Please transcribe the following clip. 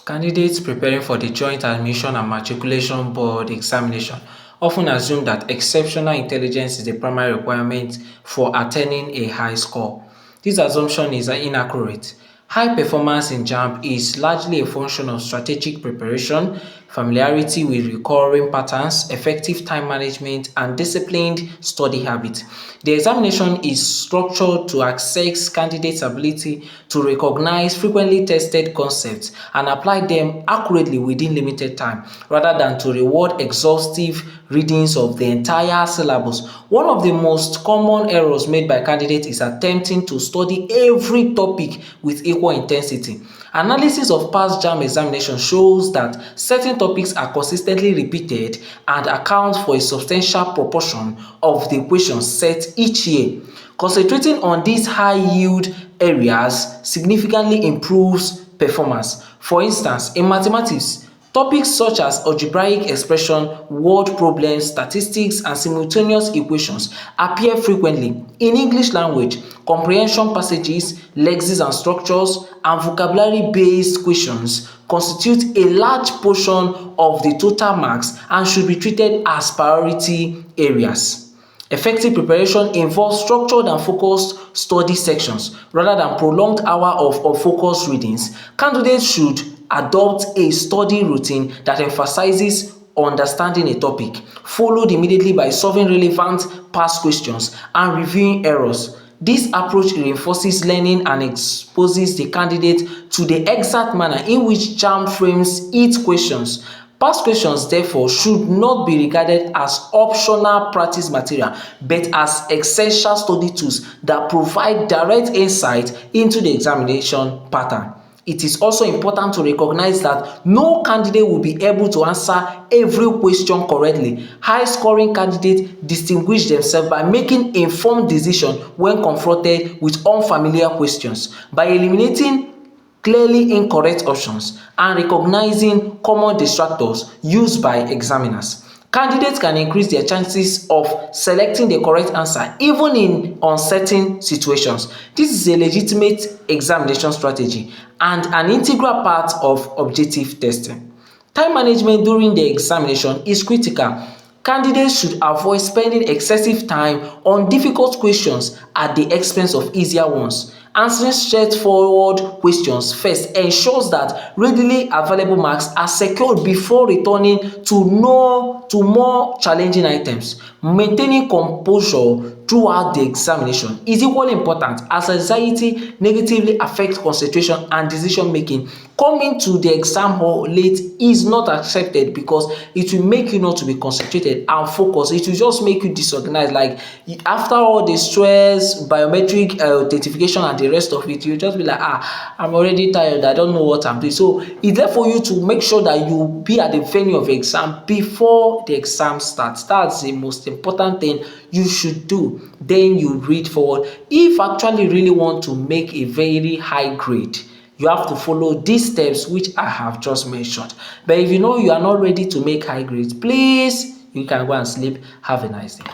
Candidates preparing for the Joint Admission and Matriculation Board examination often assume that exceptional intelligence is the primary requirement for attaining a high score. This assumption is inaccurate. High performance in Jamb is largely a function of strategic preparation, familiarity with recurring patterns, effective time management, and disciplined study habits. The examination is structured to assess candidates' ability to recognize frequently tested concepts and apply them accurately within limited time, rather than to reward exhaustive readings of the entire syllabus. One of the most common errors made by candidates is attempting to study every topic with equal intensity. Analysis of past JAMB examination shows that certain topics are consistently repeated and account for a substantial proportion of the questions set each year. Concentrating on these high-yield areas significantly improves performance. For instance, in mathematics, topics such as algebraic expression, word problems, statistics, and simultaneous equations appear frequently. In English language, comprehension passages, lexemes and structures, and vocabulary-based questions constitute a large portion of the total marks and should be treated as priority areas. Effective preparation involves structured and focused study sections rather than prolonged hours of focused readings. Candidates should adopt a study routine that emphasizes understanding a topic, followed immediately by solving relevant past questions and reviewing errors. This approach reinforces learning and exposes the candidate to the exact manner in which JAMB frames its questions. Past questions, therefore, should not be regarded as optional practice material, but as essential study tools that provide direct insight into the examination pattern. It is also important to recognize that no candidate will be able to answer every question correctly. High-scoring candidates distinguish themselves by making informed decisions when confronted with unfamiliar questions. By eliminating clearly incorrect options and recognizing common distractors used by examiners, candidates can increase their chances of selecting the correct answer even in uncertain situations. This is a legitimate examination strategy and an integral part of objective testing. Time management during the examination is critical. Candidates should avoid spending excessive time on difficult questions at the expense of easier ones. Answering straightforward questions first ensures that readily available marks are secured before returning to more challenging items. Maintaining composure throughout the examination is equally important, as anxiety negatively affects concentration and decision making. Coming to the exam hall late is not accepted because it will make you not to be concentrated and focused. It will just make you disorganized. Like after all the stress, biometric authentication and the rest of it, you just be like, I'm already tired, I don't know what I'm doing. So it's there for you to make sure that you be at the venue of exam before the exam starts. That's the most important thing you should do. Then you read forward. If actually really want to make a very high grade, you have to follow these steps which I have just mentioned. But if you know you are not ready to make high grades, please, you can go and sleep. Have a nice day.